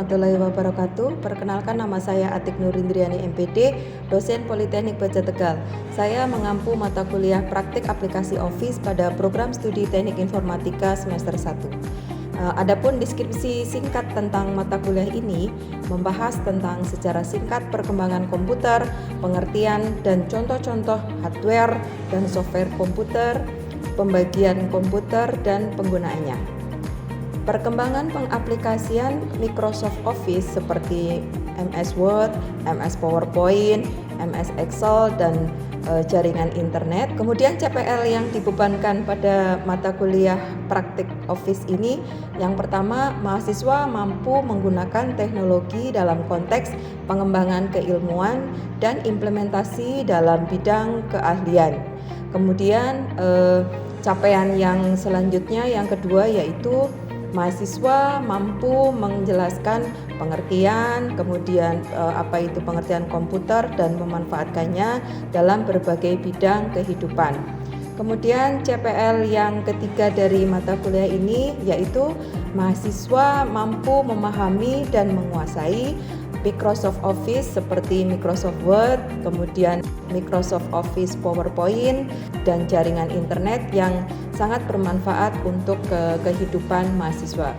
warahmatullahi wabarakatuh. Perkenalkan, nama saya Atik Nurindriani MPD, dosen Politeknik Baja Tegal. Saya mengampu mata kuliah praktik aplikasi Office pada program studi Teknik Informatika semester 1. Adapun deskripsi singkat tentang mata kuliah ini membahas tentang secara singkat perkembangan komputer, pengertian dan contoh-contoh hardware dan software komputer, pembagian komputer dan penggunaannya. Perkembangan pengaplikasian Microsoft Office seperti MS Word, MS PowerPoint, MS Excel, dan jaringan internet. Kemudian CPL yang dibebankan pada mata kuliah praktik Office ini, yang pertama, mahasiswa mampu menggunakan teknologi dalam konteks pengembangan keilmuan dan implementasi dalam bidang keahlian. Kemudian capaian yang selanjutnya yang kedua yaitu mahasiswa mampu menjelaskan pengertian, kemudian apa itu pengertian komputer dan memanfaatkannya dalam berbagai bidang kehidupan. Kemudian CPL yang ketiga dari mata kuliah ini yaitu mahasiswa mampu memahami dan menguasai Microsoft Office seperti Microsoft Word, kemudian Microsoft Office PowerPoint, dan jaringan internet yang sangat bermanfaat untuk kehidupan mahasiswa.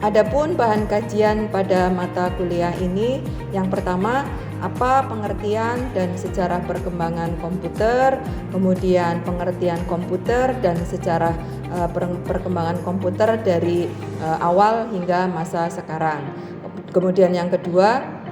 Adapun bahan kajian pada mata kuliah ini, yang pertama, apa pengertian dan sejarah perkembangan komputer, kemudian pengertian komputer dan sejarah perkembangan komputer dari awal hingga masa sekarang. Kemudian yang kedua,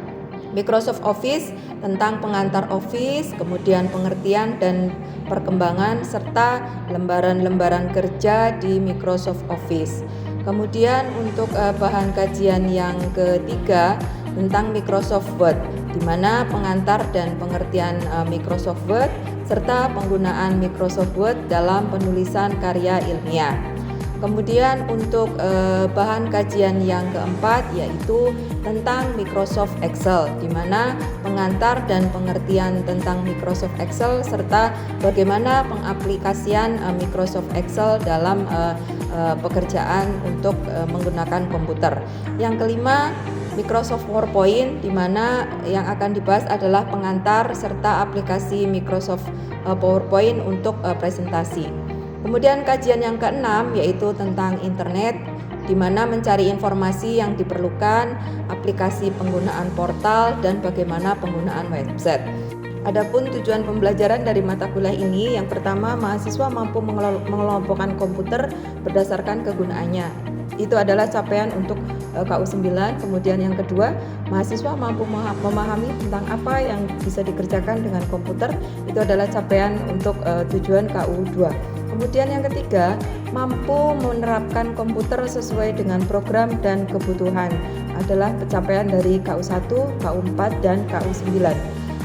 Microsoft Office tentang pengantar Office, kemudian pengertian dan perkembangan serta lembaran-lembaran kerja di Microsoft Office. Kemudian untuk bahan kajian yang ketiga tentang Microsoft Word, di mana pengantar dan pengertian Microsoft Word serta penggunaan Microsoft Word dalam penulisan karya ilmiah. Kemudian untuk bahan kajian yang keempat yaitu tentang Microsoft Excel, di mana pengantar dan pengertian tentang Microsoft Excel serta bagaimana pengaplikasian Microsoft Excel dalam pekerjaan untuk menggunakan komputer. Yang kelima, Microsoft PowerPoint, di mana yang akan dibahas adalah pengantar serta aplikasi Microsoft PowerPoint untuk presentasi. Kemudian kajian yang keenam yaitu tentang internet, di mana mencari informasi yang diperlukan, aplikasi penggunaan portal, dan bagaimana penggunaan website. Adapun tujuan pembelajaran dari mata kuliah ini, yang pertama, mahasiswa mampu mengelompokkan komputer berdasarkan kegunaannya. Itu adalah capaian untuk KU 9. Kemudian yang kedua, mahasiswa mampu memahami tentang apa yang bisa dikerjakan dengan komputer. Itu adalah capaian untuk tujuan KU 2. Kemudian yang ketiga, mampu menerapkan komputer sesuai dengan program dan kebutuhan, adalah pencapaian dari KU 1, KU 4, dan KU 9.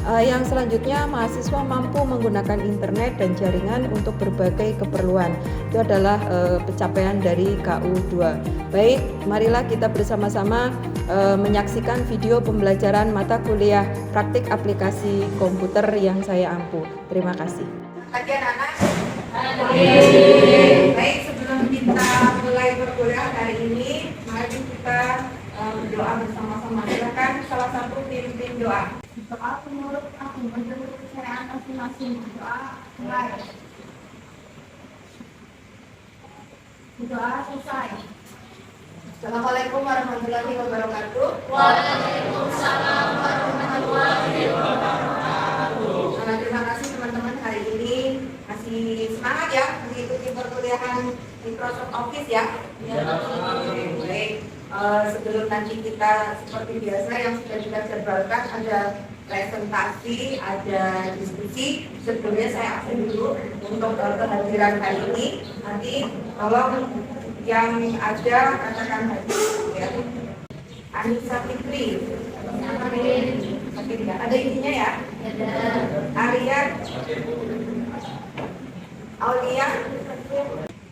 Yang selanjutnya, mahasiswa mampu menggunakan internet dan jaringan untuk berbagai keperluan. Itu adalah pencapaian dari KU 2. Baik, marilah kita bersama-sama menyaksikan video pembelajaran mata kuliah praktik aplikasi komputer yang saya ampu. Terima kasih. Baik, sebelum kita mulai berkuliah hari ini, mari kita berdoa bersama-sama. Silakan salah satu pimpin doa. Doa menurut aku, menurut kepercayaan masing-masing. Doa mulai. Doa selesai. Assalamualaikum warahmatullahi wabarakatuh. Waalaikumsalam warahmatullahi wabarakatuh. Terima kasih teman-teman, hari ini masih semangat ya mengikuti perkuliahan Microsoft Office ya. Baik, sebelum nanti kita seperti biasa yang sudah kita jadwalkan, ada presentasi, ada diskusi. Sebelumnya saya absen dulu untuk kehadiran hari ini. Nanti tolong yang ada katakan hadir ya. Anissa Fitri, ada isinya ya. Arya, Aulia,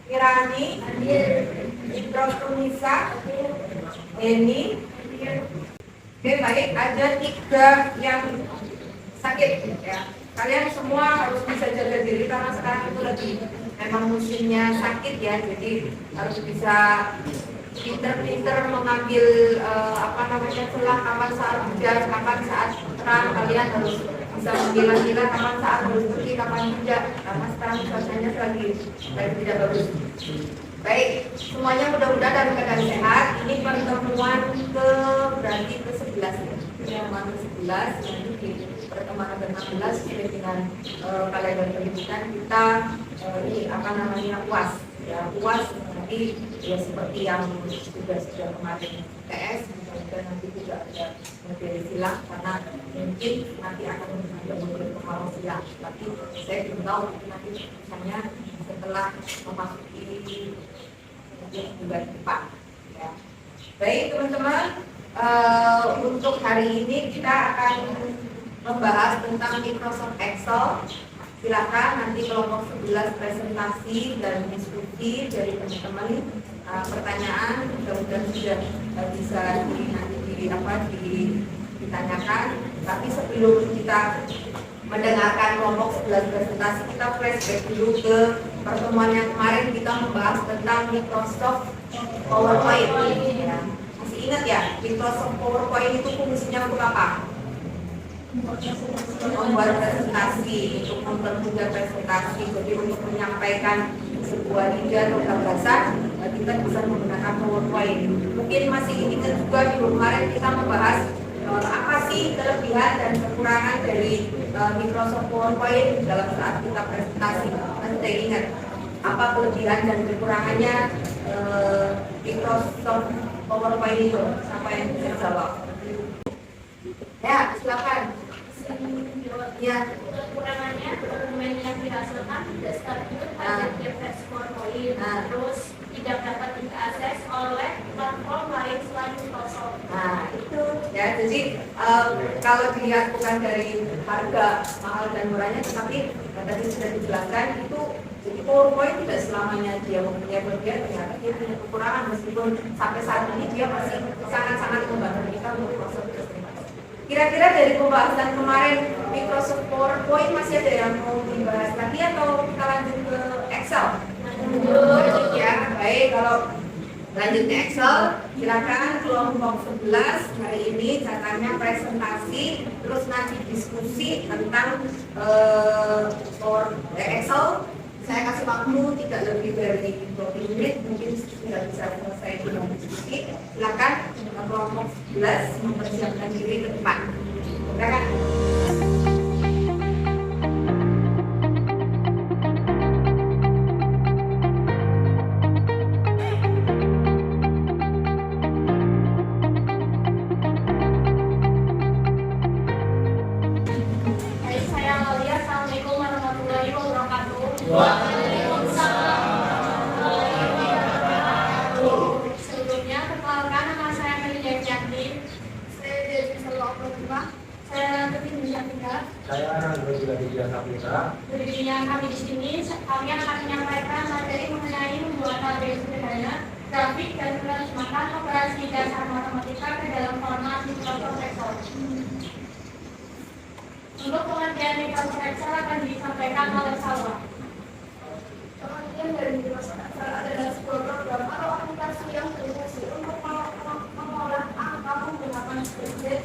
Irani, Itrotunisa, Eni. Oke, baik, ada 3 yang sakit ya. Kalian semua harus bisa jaga diri karena sekarang itu lagi memang musimnya sakit ya, jadi harus bisa pinter-pinter mengambil celah kapan saat hujan, kapan saat terang. Kalian harus bisa memilah-milah kapan saat harus pergi, kapan tidak, karena sekarang cuacanya lagi tidak bagus. Baik, semuanya mudah-mudahan dalam keadaan sehat. Ini pertemuan berarti ke-11 ya. Pertemuan ke-11, nanti di pertemuan ke-16 sesuai dengan kalender pendidikan kita ini UAS. Ya, UAS nanti ya seperti yang sudah kemarin TS, mudah-mudahan nanti juga ada materi silang karena mungkin nanti akan ada beberapa hal silang. Tapi saya belum tahu nanti misalnya setelah memasuki bulan depan. Ya. Baik teman-teman, untuk hari ini kita akan membahas tentang Microsoft Excel. Silakan nanti kelompok 11 presentasi dan diskusi dari teman-teman. Pertanyaan mudah-mudahan sudah bisa ditanyakan. Tapi sebelum kita mendengarkan kelompok 11 presentasi, kita flashback dulu ke pertemuan yang kemarin kita membahas tentang Microsoft PowerPoint. Ya. Masih ingat ya, Microsoft PowerPoint itu fungsinya untuk apa? Membuat presentasi, untuk mempermudah presentasi. Jadi untuk menyampaikan sebuah ide atau gagasan, kita bisa menggunakan PowerPoint. Mungkin masih ingat juga minggu kemarin kita membahas apa sih kelebihan dan kekurangan dari Microsoft PowerPoint dalam saat kita presentasi. Anda ingat apa kelebihan dan kekurangannya Microsoft PowerPoint itu? Siapa yang bisa jawab? Ya, silakan. Ya. Kekurangannya dokumen yang dihasilkan tidak stabil pada tiap versi PowerPoint, terus tidak dapat diakses oleh platform lain selain Microsoft. Nah itu ya, jadi kalau dilihat bukan dari harga mahal dan murahnya, tetapi tadi sudah dijelaskan itu. Jadi PowerPoint tidak selamanya dia mempunyai kelebihan, ternyata dia punya kekurangan meskipun sampai saat ini dia masih sangat-sangat membantu kita untuk proses presentasi. Kira-kira dari pembahasan kemarin Microsoft PowerPoint masih ada yang mau dibahas lagi atau kita lanjut ke Excel? Lanjut ya, baik. Kalau lanjut ke Excel, silakan kelompok 11 hari ini catanya presentasi, terus nanti diskusi tentang Excel. Saya kasih waktu tidak lebih dari 20 menit, mungkin sudah bisa selesai dengan diskusi. Silakan kelompok 11 mempersiapkan diri ke depan. Silakan. Saya Aulia, Assalamualaikum warahmatullahi wabarakatuh. Sebelumnya, perkenalkan nama saya Melia Jati. Saya dari Salwa Protiva. Saya Ketinggi Syafika. Saya Rangga Juga Saputra. Berdirinya kami di sini, kami akan menyampaikan materi mengenai membuat tabel sederhana, grafik dan menerjemahkan operasi dasar matematika ke dalam format Microsoft Excel. Untuk pengertian Microsoft Excel akan disampaikan oleh Salwa. Pengertian dari Microsoft Excel adalah sebuah program atau aplikasi yang berfungsi untuk mengolah angka menggunakan spreadsheet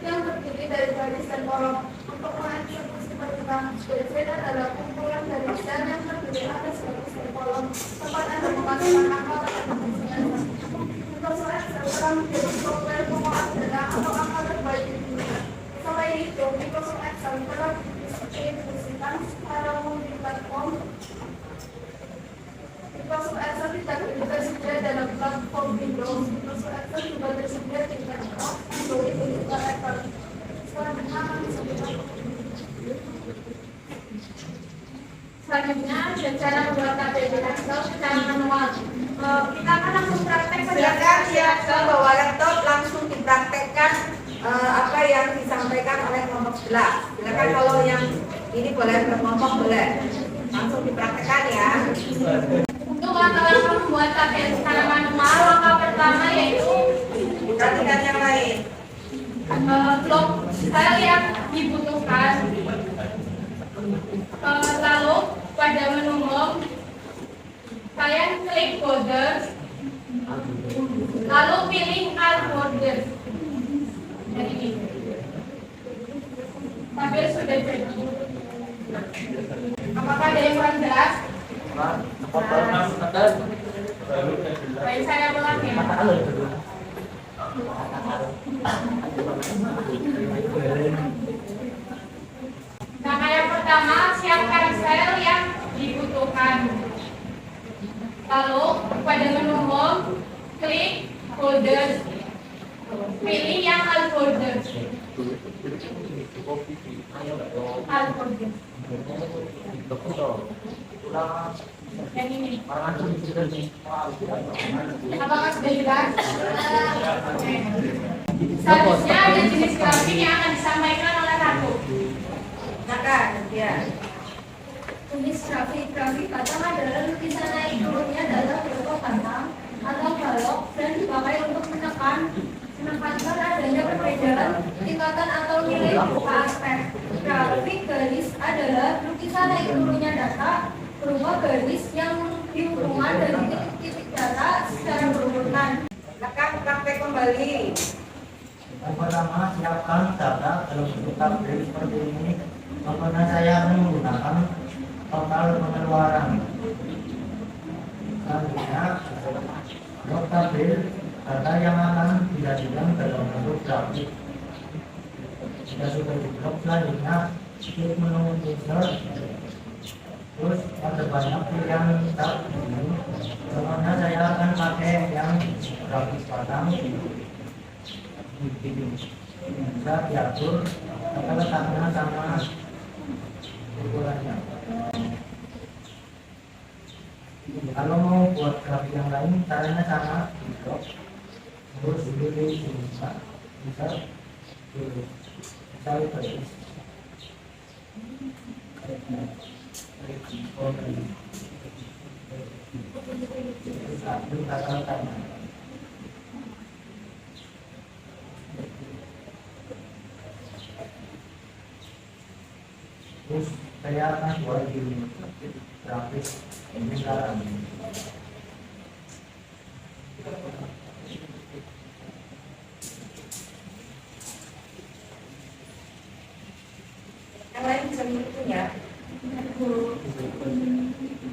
yang terdiri dari baris dan kolom. Untuk mengeksekusi perhitungan spreadsheet adalah kumpulan dari sel yang terdiri atas baris dan kolom tempat Anda memasukkan angka terhadap hasilnya. Microsoft Excel telah menjadi software pengolahan data atau angka terbaik di dunia. Selain itu, Microsoft Excel telah didistribusikan secara multi-platform. Microsoft Excel tidak tersedia dalam platform Windows. Microsoft Excel juga tersedia di desktop, Android, dan juga Apple. Selanjutnya, cara membuat tabel di Excel secara manual. Kita akan langsung praktek. Silakan ya, bawa laptop langsung dipraktekkan apa yang disampaikan oleh kelompok 11. Silakan kalau yang ini boleh berkelompok, boleh langsung dipraktekkan ya. Untuk langkah-langkah membuat tabel secara manual, langkah pertama yaitu Perhatikan yang lain. blok file yang dibutuhkan. Lalu pada menu home, kalian klik folder tabel sudah jadi. Apakah ada yang kurang jelas? Baik, saya ulang ya. Nah, yang pertama, siapkan sel yang dibutuhkan. Lalu, pada menu home, klik folder. Pilih yang all folder. All folder. Yang ini. Apakah sudah jelas? Selanjutnya ada jenis grafik yang akan disampaikan oleh Ratu. Silakan, ya. Jenis grafik kacang adalah lukisan naik turunnya dalam bentuk kacang atau balok dan dipakai untuk menekankan adanya perbedaan tingkatan atau nilai berupa aspek. Grafik garis adalah lukisan naik turunnya data berupa garis yang dihubungkan dari titik-titik data secara berurutan. Silakan praktek kembali. Yang pertama, siapkan data dalam bentuk tabel seperti ini. Kemudian saya akan menggunakan total pengeluaran. Selanjutnya, blok tabel data yang akan dijadikan dalam bentuk grafik. Jika sudah di blok selanjutnya, klik menu insert. Terus ada banyak pilihan tab ini. Kemudian saya akan pakai yang grafis batang. Bisa diatur atau letaknya sama ukurannya. Kalau mau buat grafik yang lain, caranya sama. Terus pilih bisa itu. Terus saya akan buat di grafis ini sekarang. Yang lain bisa mengikuti ya.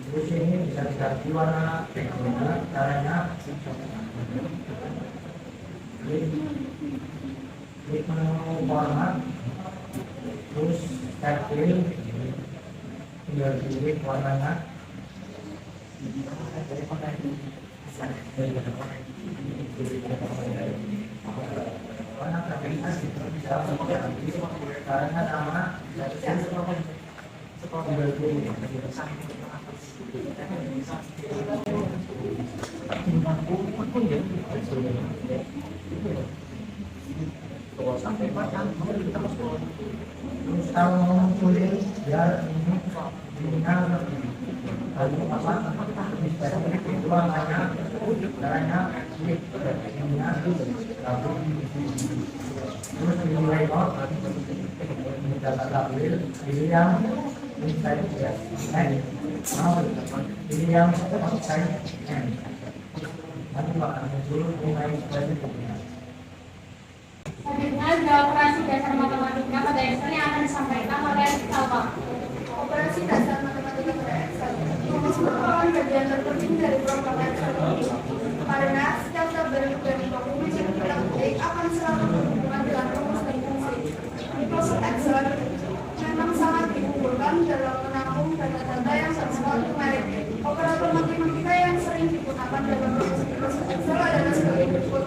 Terus ini bisa diganti warna background-nya. Caranya klik menu format, terus pilih tinggal pilih warnanya. Warna grafisnya bisa diganti, caranya sama. Tinggal pilih. Terus kalau mau tulis biar ini lalu apa bisa itu warnanya caranya klik terus pilih layout ini data tabel pilih yang inside pilih yang outside nanti akan muncul nilai selanjutnya. Selanjutnya ada operasi dasar matematika pada Excel yang akan disampaikan oleh Salva. Operasi dasar matematika pada Excel rumus merupakan bagian terpenting dari program Excel ini karena setiap tabel dan dokumen yang kita ketik akan selalu berhubungan dengan rumus dan fungsi. Microsoft Excel memang sangat diunggulkan dalam menampung data-data yang bersifat numerik. Operator matematika yang sering digunakan dalam Microsoft Excel adalah sebagai berikut.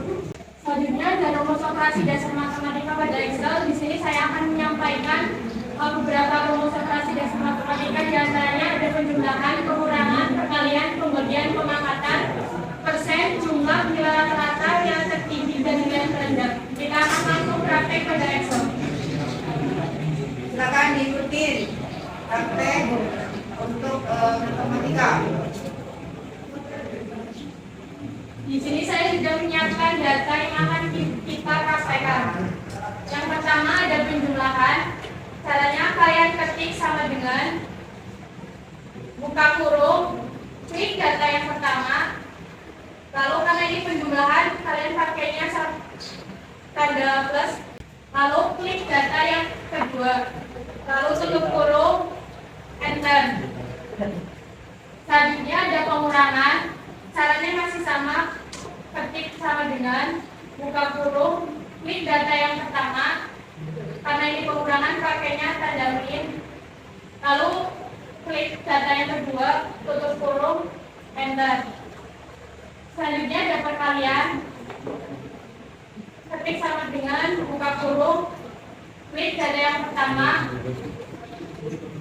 Selanjutnya ada rumus operasi dasar matematika pada Excel. Di sini saya akan menyampaikan beberapa rumus operasi dasar matematika. Di antaranya ada penjumlahan, pengurangan, perkalian, pembagian, pengangkatan, persen, jumlah, nilai rata-rata, nilai tertinggi, dan nilai terendah. Kita akan langsung praktek pada Excel. Silakan diikuti praktek untuk matematika. Di sini saya sudah menyiapkan data yang akan kita praktekkan. Yang pertama ada penjumlahan. Caranya kalian ketik sama dengan buka kurung, klik data yang pertama. Lalu karena ini penjumlahan, kalian pakainya tanda plus. Lalu klik data yang kedua. lalu tutup kurung, enter. Selanjutnya ada pengurangan, caranya masih sama, ketik sama dengan buka kurung, klik data yang pertama, karena ini pengurangan pakainya tanda min, lalu klik data yang kedua, tutup kurung, enter. Selanjutnya ada perkalian, ketik sama dengan buka kurung, klik data yang pertama,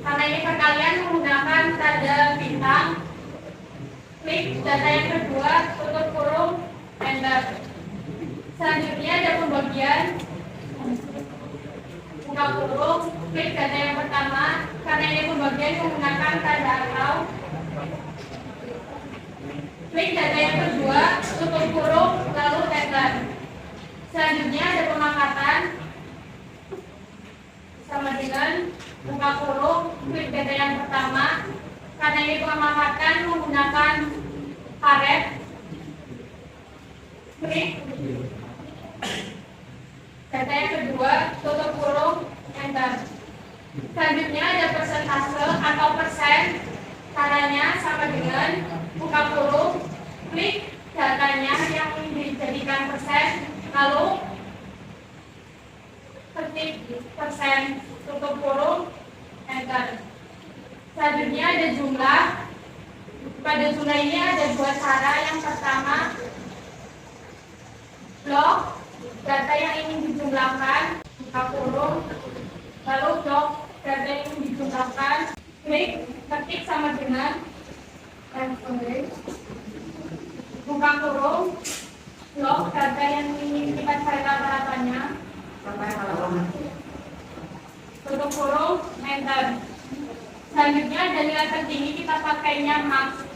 karena ini perkalian menggunakan tanda bintang, klik data yang kedua, tutup kurung, enter. Selanjutnya ada pembagian, buka kurung, klik data yang pertama, karena ini pembagian menggunakan tanda atau, klik data yang kedua, tutup kurung, lalu enter. Selanjutnya ada pemangkatan, sama dengan buka kurung, klik data yang pertama, karena ini pemangkatan menggunakan karet, klik data yang kedua, tutup kurung, enter. Selanjutnya ada persentase atau persen, caranya sama dengan buka kurung, klik datanya yang dijadikan persen, lalu ketik persen, tutup kurung, enter. Selanjutnya ada jumlah. Pada jumlah ini ada dua cara. Yang pertama, blok data yang ingin dijumlahkan, buka kurung, lalu blok data yang ingin dijumlahkan, klik ketik sama dengan buka kurung, blok data yang ingin kita cari rata-ratanya, tutup kurung, enter. Selanjutnya ada nilai tertinggi, kita pakainya max,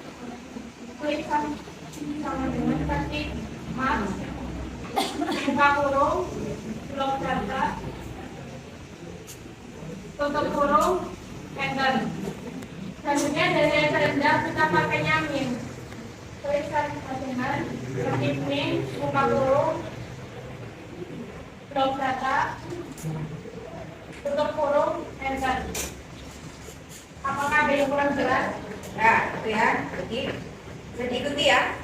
klik sama dengan ketik max, buka kurung, blok data, tutup kurung, enter. Selanjutnya ada nilai terendah, kita pakainya min, klik sama dengan ketik min, buka kurung, blok data, tutup kurung, enter. Apakah ada yang kurang jelas? Nah, itu ya, jadi bisa diikuti ya.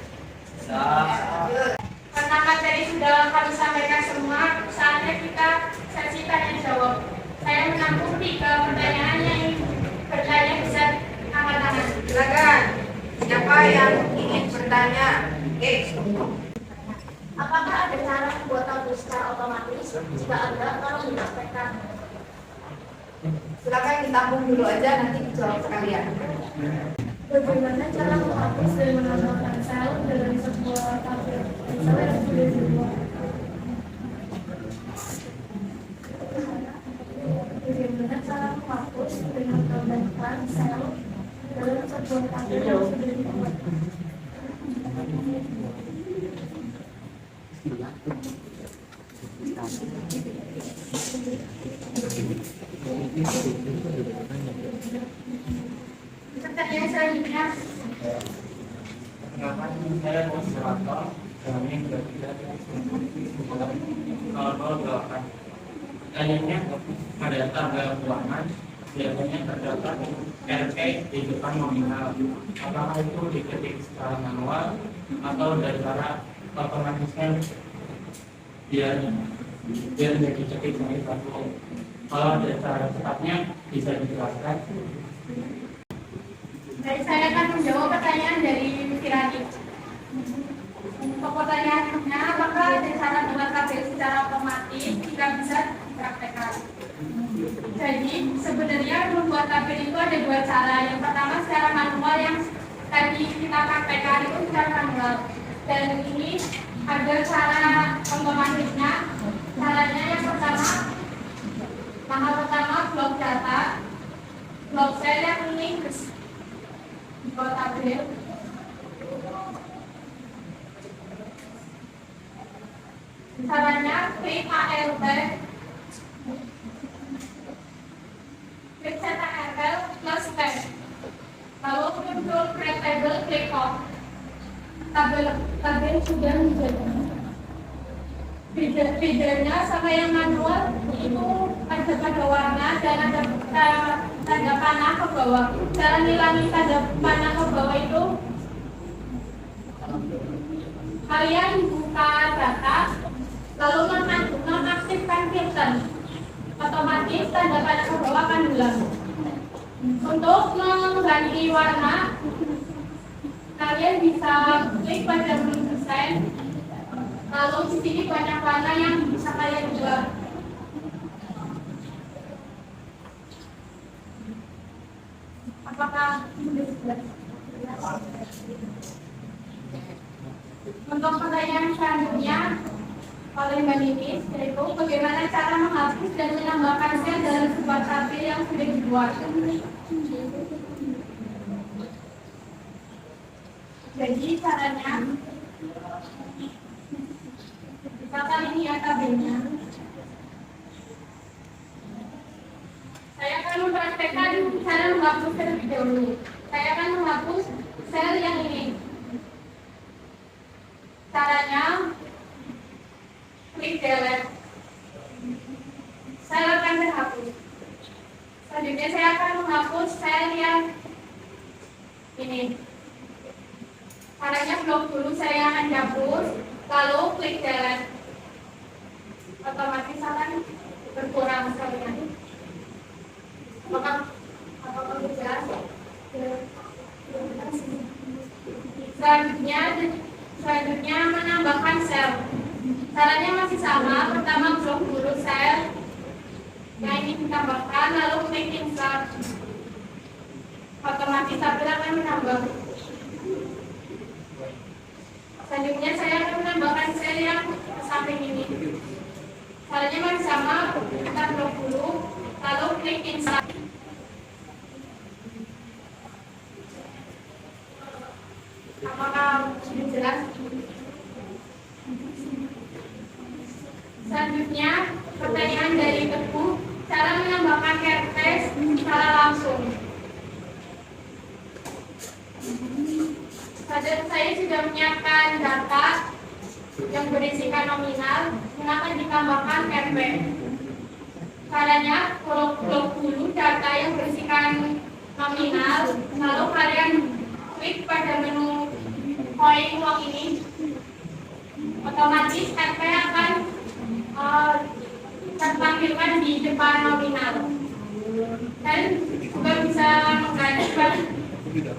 Karena materi sudah kami sampaikan semua, saatnya kita sesi tanya jawab. Saya menampung 3 pertanyaan yang bertanya bisa angkat tangan. Silakan. Siapa yang ingin bertanya? Oke. Apakah ada cara membuat tabel secara otomatis? Jika ada, tolong disampaikan. Silakan ditampung dulu aja, nanti dijawab sekalian. Bagaimana cara menghapus dan menambahkan sel dalam sebuah tabel Excel yang sudah dibuat? Bagaimana cara menghapus dan menambahkan sel dalam sebuah tabel yang sudah dibuat? Pertanyaan selanjutnya. Kenapa saya konservator kami berbeda kalau 08. Pertanyaannya pada tanggal keuangan biasanya terdapat RP di depan nominal. Apakah itu diketik secara manual atau dari cara otomatisnya biar diketik sebagai satu? Kalau ada cara cepatnya bisa dijelaskan. Baik, saya akan menjawab pertanyaan dari Firani. Untuk pertanyaannya, apakah ada cara membuat tabel secara otomatis jika bisa dipraktekkan? Jadi, sebenarnya membuat tabel itu ada 2 cara. Yang pertama secara manual, yang tadi kita praktekkan itu secara manual. Dan ini ada cara otomatisnya. Caranya yang pertama, langkah pertama blok data, blok sel yang ini buat tabel. Caranya klik ALT, klik cetak RL plus tab, lalu muncul create table, klik off. Tabel sudah menjadi. Bedanya sama yang manual itu ada pada warna dan ada tanda panah ke bawah. Cara ngilangin tanda panah ke bawah itu kalian buka data lalu nonaktifkan filter, otomatis tanda panah ke bawah akan hilang. Untuk mengganti warna kalian bisa klik pada menu desain, lalu di sini banyak warna yang bisa kalian ubah. Apakah sudah jelas? Untuk pertanyaan selanjutnya oleh Mbak Ninis, yaitu bagaimana cara menghapus dan menambahkan sel dalam sebuah tabel yang sudah dibuat. Jadi caranya, misalkan ini ya tabelnya. Saya akan mempraktekkan cara menghapus terlebih dahulu. Saya akan menghapus sel yang ini. Caranya, klik delete. Sel akan terhapus. Selanjutnya saya akan menghapus sel yang ini. Caranya blok dulu saya akan hapus, lalu klik delete. Otomatis akan berkurang selnya. Apakah jelas? Selanjutnya menambahkan sel. Caranya masih sama. Pertama blok dulu sel yang ingin ditambahkan, lalu klik insert. Otomatis tabel akan menambah. Selanjutnya saya akan menambahkan sel yang samping ini. Caranya masih sama. Kita blok dulu, lalu klik insert. Apakah sudah jelas? Selanjutnya, pertanyaan dari Teguh, cara menambahkan kertas secara langsung. Saya sudah menyiapkan data yang berisikan nominal yang akan ditambahkan RP. Caranya, blok dulu data yang berisikan nominal, lalu kalian klik pada menu koin uang ini. Otomatis RP akan tertampilkan di depan nominal. Dan juga bisa menggantikan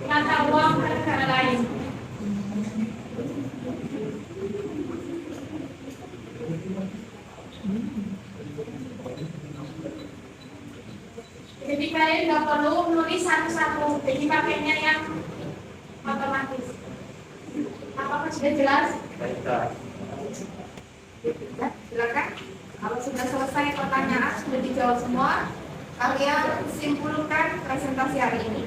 mata uang ke negara lain. Jadi kalian nggak perlu menulis satu-satu, jadi pakainya yang otomatis. Apakah sudah jelas? Silakan. Kalau sudah selesai pertanyaan, sudah dijawab semua, kalian simpulkan presentasi hari ini.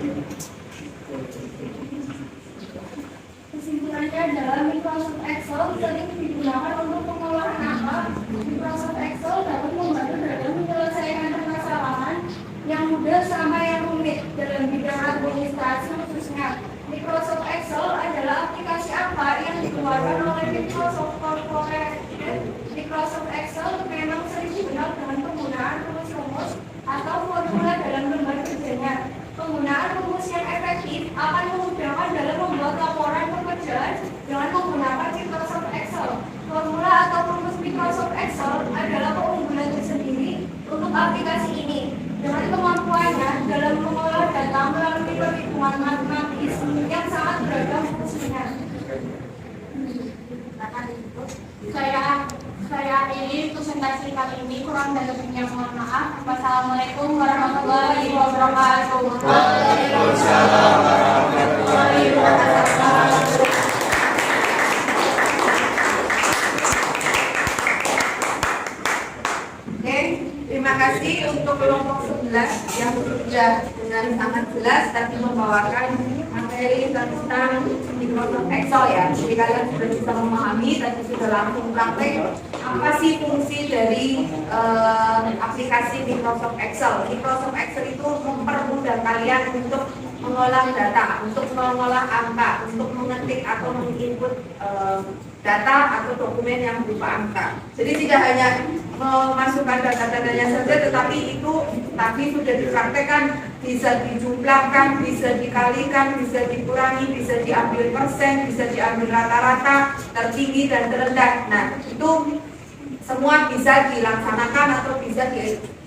Kesimpulannya adalah Microsoft Excel sering digunakan untuk pengolahan angka. Microsoft Excel dapat membantu dalam menyelesaikan permasalahan yang mudah sampai yang rumit dalam bidang administrasi khususnya. Microsoft Excel adalah aplikasi apa yang dikeluarkan oleh Microsoft Corporation. Microsoft Excel memang sering digunakan dengan penggunaan rumus-rumus atau formula dalam lembar kerjanya. Penggunaan rumus yang efektif akan memudahkan dalam membuat laporan pekerjaan dengan menggunakan Microsoft Excel. Formula atau rumus Microsoft Excel adalah keunggulan tersendiri untuk aplikasi ini. Dengan kemampuannya dalam mengolah data melalui perhitungan matematis yang sangat beragam fungsinya. Saya akhiri presentasi kali ini, kurang dan lebihnya mohon maaf. Wassalamualaikum warahmatullahi wabarakatuh. Waalaikumsalam warahmatullahi wabarakatuh. Oke, terima kasih untuk kelompok 11 yang sudah dengan sangat jelas tadi membawakan materi tentang Microsoft Excel ya. Jadi kalian sudah bisa memahami, tadi sudah langsung praktek apa sih fungsi dari aplikasi Microsoft Excel. Microsoft Excel itu mempermudah kalian untuk mengolah data, untuk mengolah angka, untuk mengetik atau menginput data atau dokumen yang berupa angka. Jadi tidak hanya memasukkan data-datanya saja, tetapi itu tadi sudah dipraktekkan, bisa dijumlahkan, bisa dikalikan, bisa dikurangi, bisa diambil persen, bisa diambil rata-rata, tertinggi dan terendah. Nah, itu semua bisa dilaksanakan atau bisa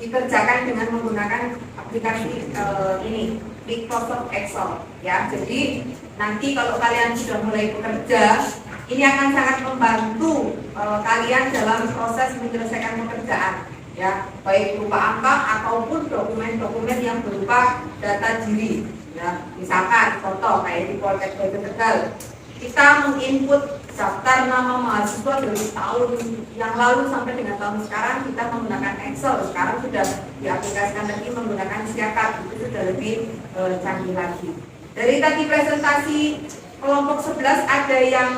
dikerjakan dengan menggunakan aplikasi ini, Microsoft Excel. Ya, jadi nanti kalau kalian sudah mulai bekerja, ini akan sangat membantu kalian dalam proses menyelesaikan pekerjaan, ya, baik berupa angka ataupun dokumen-dokumen yang berupa data diri. Ya, misalkan contoh kayak di Poltek Tegal, kita menginput daftar nama mahasiswa dari tahun yang lalu sampai dengan tahun sekarang kita menggunakan Excel. Sekarang sudah diaplikasikan lagi menggunakan Siakap, itu sudah lebih canggih lagi. Dari tadi presentasi kelompok 11 ada yang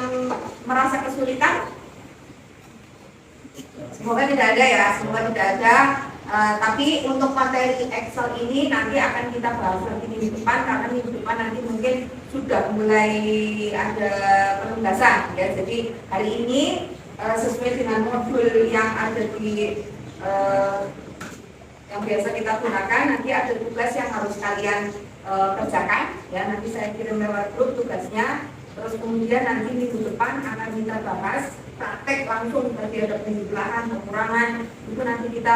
merasa kesulitan? Semoga tidak ada ya, semoga tidak ada. Tapi untuk materi Excel ini nanti akan kita bahas lagi minggu depan, karena minggu depan nanti mungkin sudah mulai ada penugasan ya. Jadi hari ini sesuai dengan modul yang ada di yang biasa kita gunakan, nanti ada tugas yang harus kalian kerjakan ya. Nanti saya kirim lewat grup tugasnya. Terus kemudian nanti minggu depan akan kita bahas praktek langsung, tadi ada penjumlahan, pengurangan, itu nanti kita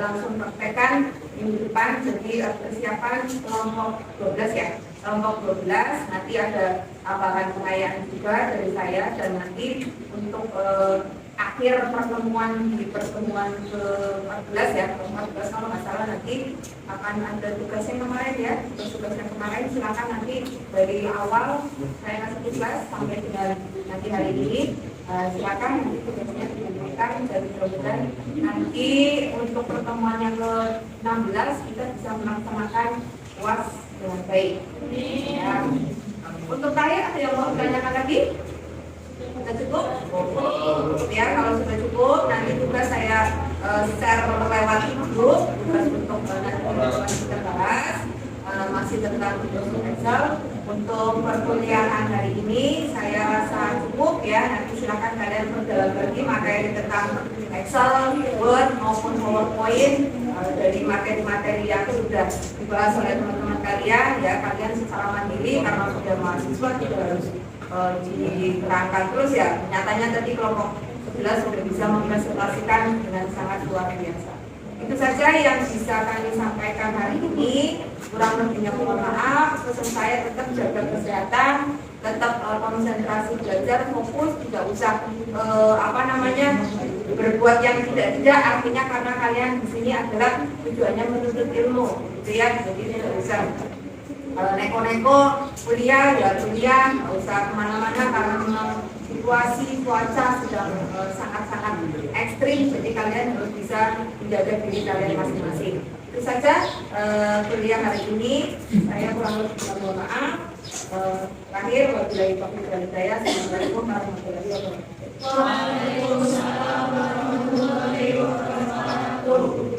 langsung praktekkan minggu depan. Jadi persiapan kelompok 12 ya, kelompok 12 nanti ada tambahan pengayaan juga dari saya, dan nanti untuk akhir pertemuan di pertemuan ke-14 ya, ke-14 kalau nggak salah nanti akan ada tugasnya kemarin ya, tugas-tugasnya kemarin silakan nanti dari awal saya kasih tugas sampai dengan nanti hari ini silakan nanti tugasnya diberikan, dan mudah-mudahan nanti untuk pertemuan yang ke-16 kita bisa melaksanakan UAS dengan baik. Ya. Untuk saya ada yang mau ditanyakan lagi? Sudah cukup? Ya, kalau sudah cukup, nanti tugas saya share lewat grup, tugas untuk nanti kita bahas masih tentang Microsoft Excel. Untuk perkuliahan hari ini saya rasa cukup ya. Nanti silakan kalian perdalam lagi materi tentang Excel, Word maupun PowerPoint dari materi-materi yang sudah dibahas oleh teman-teman kalian ya. Kalian secara mandiri karena sudah mahasiswa tidak harus diterangkan terus ya. Nyatanya tadi kelompok 11 sudah bisa mempresentasikan dengan sangat luar biasa. Itu saja yang bisa kami sampaikan hari ini. Kurang lebihnya mohon maaf. Pesan saya tetap jaga kesehatan, tetap konsentrasi belajar, fokus, tidak usah berbuat yang tidak, artinya karena kalian di sini adalah tujuannya menuntut ilmu, gitu ya. Jadi tidak usah neko-neko kuliah, ya kuliah, nggak usah kemana-mana karena memang situasi cuaca sedang sangat-sangat ekstrim, jadi kalian harus bisa menjaga diri kalian masing-masing. Itu saja kuliah hari ini. Saya kurang lebih mohon maaf. Terakhir, wabillahi taufiq wal hidayah. Assalamualaikum warahmatullahi wabarakatuh. Waalaikumsalam warahmatullahi wabarakatuh.